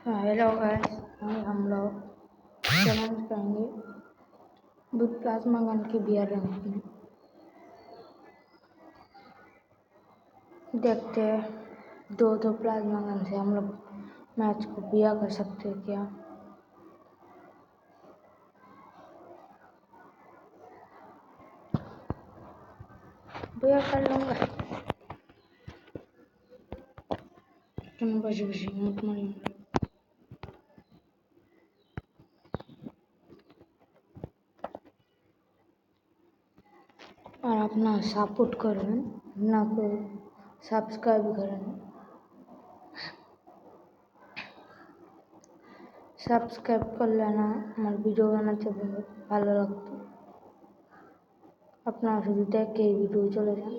Hello guys, हम लोग challenge करेंगे विद प्लाज्मा गन के बियर रैंक में। देखते हैं दो प्लाज्मा गन से हम लोग मैच को बिया कर सकते हैं क्या। बिया कर लूँगा तुम बची मत मारिए और अपना सपोर्ट करें ना को सब्सक्राइब करें। सब्सक्राइब कर लेना, हमारे वीडियो बनाते बहुत ভালো লাগতো। আপনারা শুধু দেখে ভিডিও চলে যান।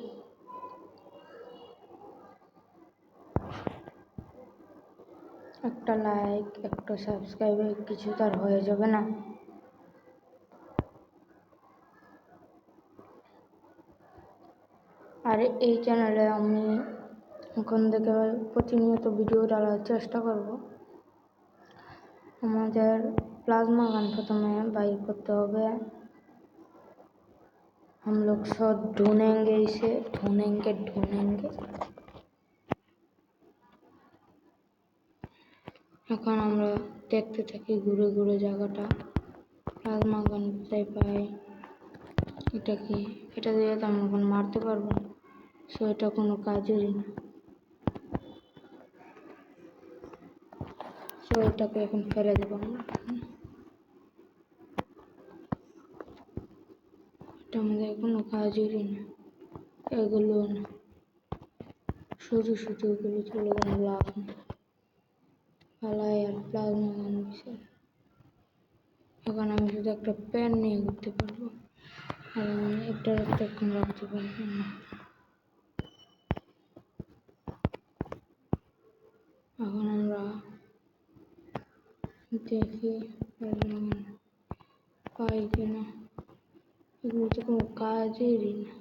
একটা লাইক একটা সাবস্ক্রাইবে কিছু তার হয়ে যাবে না। আর এই চ্যানেলে আমি এখন থেকে প্রতিনিয়ত ভিডিও ডালার চেষ্টা করব। আমাদের प्लाज्मा गन प्रथमे बाई करते হবে। हम लोग सब ढूंढेंगे इसे, ढूंढेंगे এখন আমরা দেখতে থাকি ঘুরে ঘুরে জায়গাটা প্লাজমা গান কোথায় পাই। এটা কি, এটা দিয়ে তো আমরা এখন মারতে পারবো না, সো এটা কোনো কাজেরই না। সো এটাকে এখন ফেলে দেবো আমরা। এটা আমাদের কোনো কাজেরই না, এগুলো না, শুধু এগুলো চলে কোনো লাভ নেই। পালাই আর প্লাজমা গান দিছে। এখন আমি শুধু একটা পেন নিয়ে ঘুরতে পারবো আর আমি একটা এখন রাখতে পারবো না। এখন আমরা দেখি পাই কিনা, এগুলো তো কোনো কাজেরই না।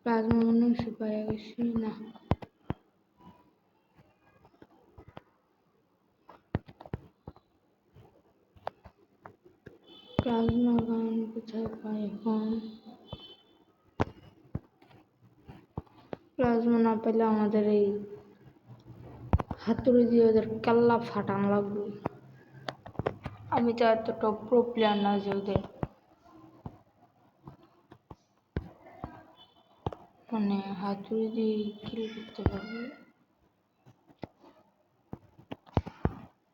প্লাজমা মনে হচ্ছে পাওয়া গেছি না। প্লাজমা গান কোথায় পাই এখন? প্লাজমা না পেলে আমাদের এই হাতুড়ি দিয়ে ওদের কাল্লা ফাটানো লাগবে। আমি তো এতটা প্রো প্লেয়ার না যে ওদের মানে হাতুড়ি দিয়ে কিল করতে পারবে।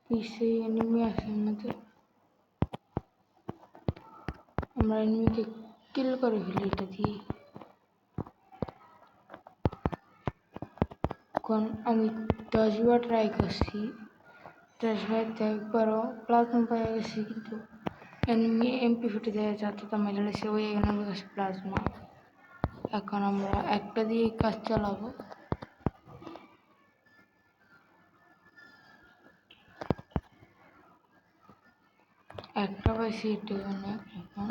পিছে এনিমি আছে আমাদের, আমরা এনিমিকে কিল করে ফেলি এটা দিয়ে। এখন আমি 10 বার ট্রাই করছি, 10 বার একবারও প্লাজমা পাওয়া গেছি, কিন্তু এনিমি MP40 দেওয়া যাতে তো মেলেছে ওই এনিমির কাছে প্লাজমা। এখন আমরা একটা দিয়ে কাজ চালাবো। একটা পাইছি এটা অনেক। এখন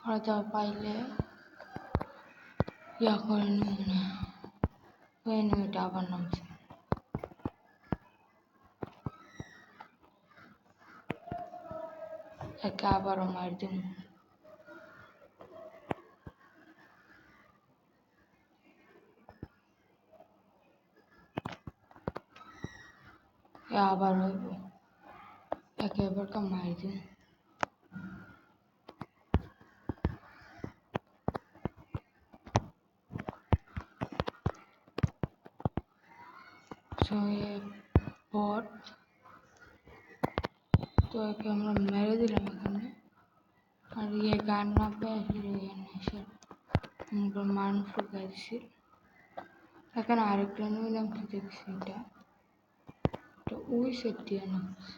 হয়তো পাইলে ইয়া করে নেব না, ওই এনিমিটা আবার নামছে। একে আবারও মার দিন। আবার হইব, একে এবার মার দিন। বট তো একে আমরা মেরে দিলাম এখানে। আর ইয়ে গান না পেয়ে এসে মানুষ ঢুকাইছি। এখানে আরেকটা এনিমি নামছে দেখছি, এটা ওই সেট দিয়ে নামছে।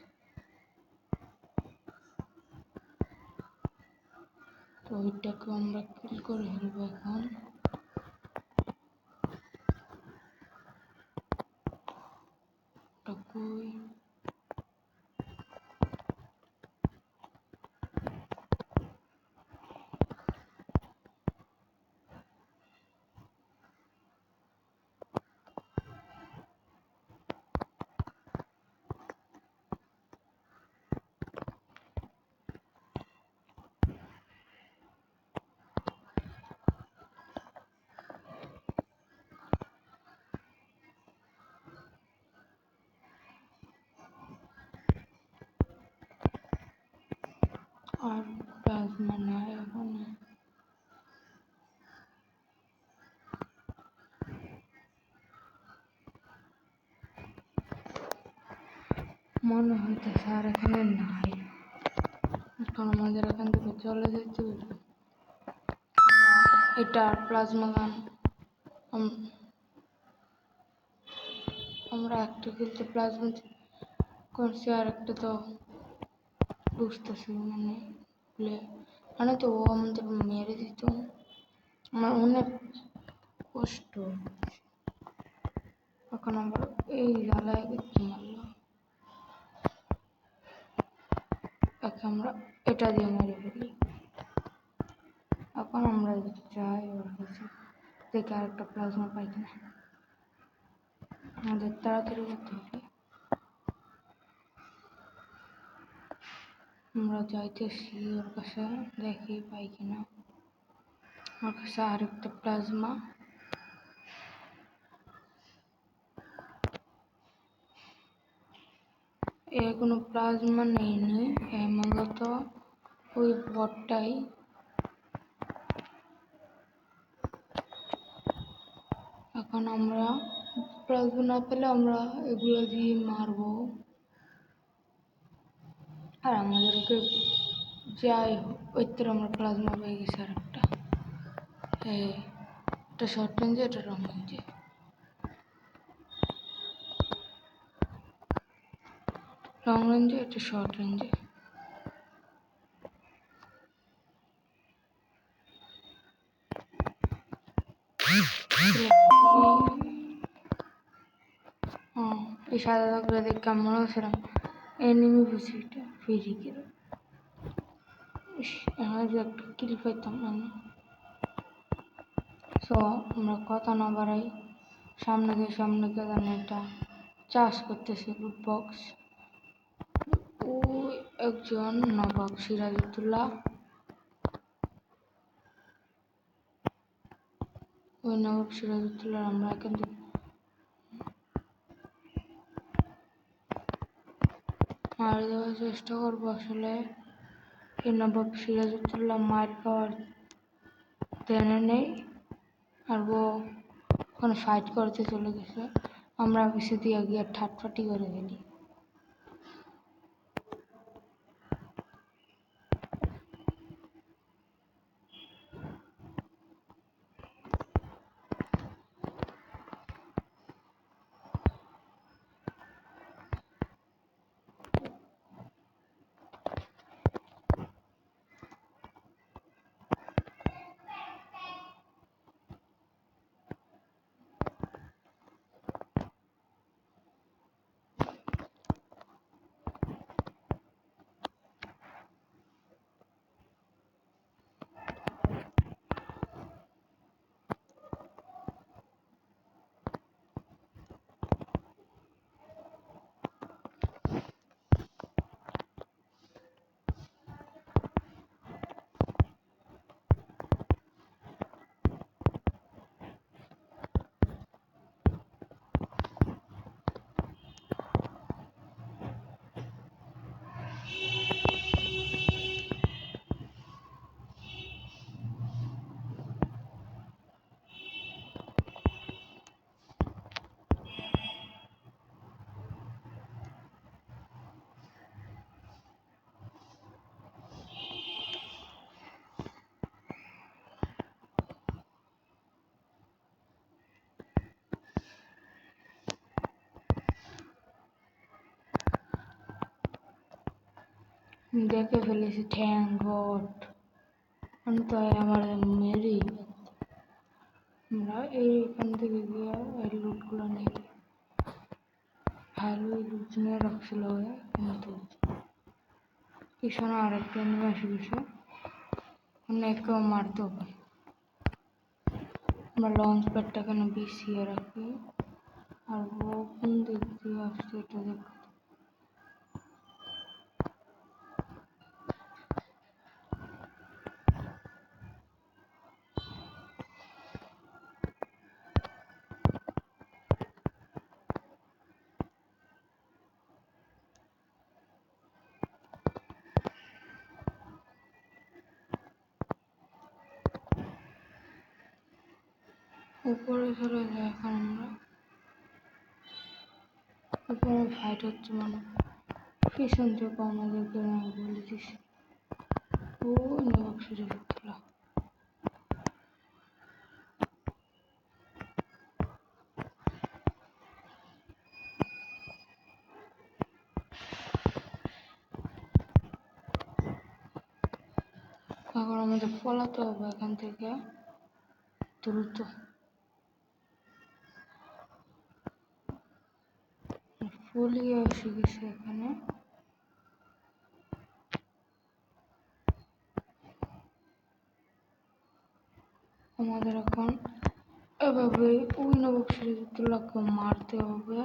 তো ওইটাকে আমরা কিল করে ফেলবো এখন। কই আর প্লাজমা নাই এখানে। মনে হইতেছে আর এখানে নাই, কারণ আমাদের এখান থেকে চলে যেতে হবে। এটা প্লাজমা গান আমরা একটা খেলতে প্লাজমা করছি, আর একটা তো বুঝতেছি মানে তো ও আমাদের মেরে দিত, আমার অনেক কষ্ট। এখন আমরা এই জ্বালায় দেখতে মারলাম, এখন আমরা এটা দিয়ে মেরে ফেলি। এখন আমরা যাই ওর কাছে, দেখে আরেকটা প্লাজমা পাই কিনা। আমাদের তাড়াতাড়ি করতে হবে। আমরা যাইতেছি ওর কাছে, দেখি পাই কিনা। ওর কাছে আরেকটা প্লাজমা। কোনো প্লাজমা নেইনি, মূলত ওই বটটাই। এখন আমরা প্লাজমা না পেলে আমরা এগুলো দিয়ে মারবো, আর আমাদেরকে যাই ওই তো আমরা প্লাজমা পেয়ে গেছি। আর একটা শর্ট রেঞ্জে, এটা লং রেঞ্জে। লং রেঞ্জে, এটা শর্ট রেঞ্জে। এই সাদা দাগগুলো দেখে মনে হচ্ছিলাম এনিমি বুঝি, এটা ফিরি গেল। যে একটা কিল পাইতাম আমি। সো আমরা কথা না বাড়াই, সামনে গিয়ে একটা চাষ করতেছে লুট বক্স। ওই একজন নবাব সিরাজউদ্দৌলা, ওই নবাব সিরাজউদ্দৌলা আমরা এখান থেকে মারা দেওয়ার চেষ্টা করবো। আসলে এই নবাব সিরাজউদ্দৌলা মার খাওয়ার দেনে নেই, আর ও ওখানে ফাইট করতে চলে গেছে। আমরা পিছিয়ে দিয়ে গিয়ে ঠাটফাটি করে ফেলি। দেখে ফেলেছি, থ্যাংক গড। আমি তো আমার মেরি। আমরা এইখান থেকে গিয়ে এই লুটগুলো নিই। ভালোই লুট নিয়ে রাখছিল, কিন্তু পিছনে আরেকটা নিয়ে এসে গেছে, অনেককেও মারতে হবে। আমরা লঞ্চ প্যাডটা এখানে বিছিয়ে রাখি, আর ও কোন দিক দিয়ে আসছে এটা দেখো। উপরে চলে যায়। এখন আমরা উপরে ফাইট হচ্ছে, মানে পিছন থেকে আমাদেরকে বলে দিছি ও নবাব সিরাজউদ্দৌলা। এখন আমাদের পলাতে হবে এখান থেকে দ্রুত। ফুলিয়ে এসে গেছে এখানে। আমাদের এখন এভাবে ওই নবাব সিরাজউদ্দৌলাকে মারতে হবে।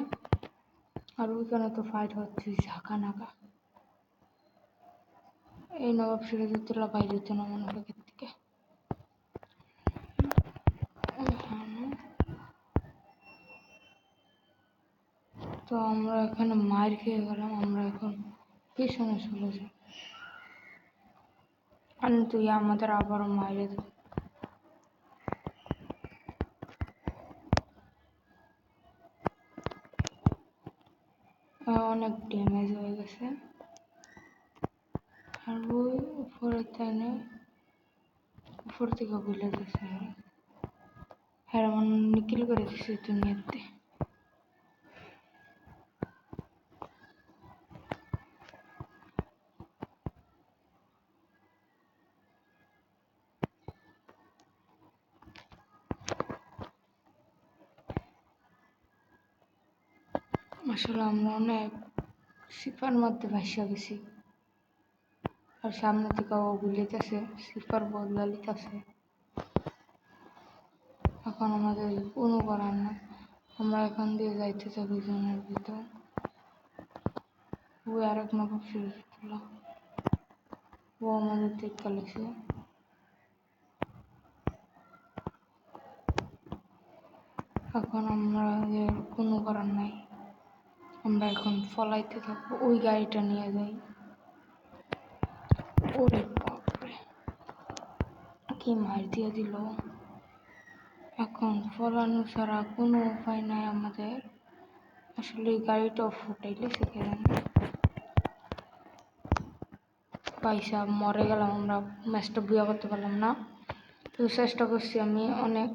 আর ওইখানে তো ফাইট হচ্ছে ঝাঁকা নাকা। এই নবাব সিরাজউদ্দৌলা বাইরে যেত না মনে হয় থেকে। তো আমরা এখানে মার খেয়ে গেলাম। আমরা এখন পিছনে চলে যাই, আর তুই আমাদের আবারও মাইরে দেব। অনেক ড্যামেজ হয়ে গেছে। আর ওই উপরে তাইনে উপর থেকে বলে দিয়েছে হ্যাঁ এমন নিখিল করে দিচ্ছে দুনিয়াতে। আসলে আমরা অনেক সিপার মধ্যে ভাসা গেছি। আর সামনে থেকে ও বুলিতেছে, সিপার বদলালিতেছে। এখন আমাদের কোনো করার না, আমরা এখান দিয়ে যাইতে থাকি জনের ভিতর। ওই আরেক নবাব সিরাজউদ্দৌলা, ও আমাদের দেখতে লাগছে। এখন আমাদের কোনো করার নাই, আমরা এখন ফলাইতে থাকবো। ওই গাড়িটা নিয়ে যাই। ওরে বাপরে কি মার দিয়ে দিল। এখন ফলানো ছাড়া কোনো উপায় নাই আমাদের। আসলে এই গাড়িটাও ফুটাইলে সেখানে পয়সা মরে গেলাম, আমরা ম্যাচটা বুয়া করতে পারলাম না। তো চেষ্টা করছি আমি অনেক।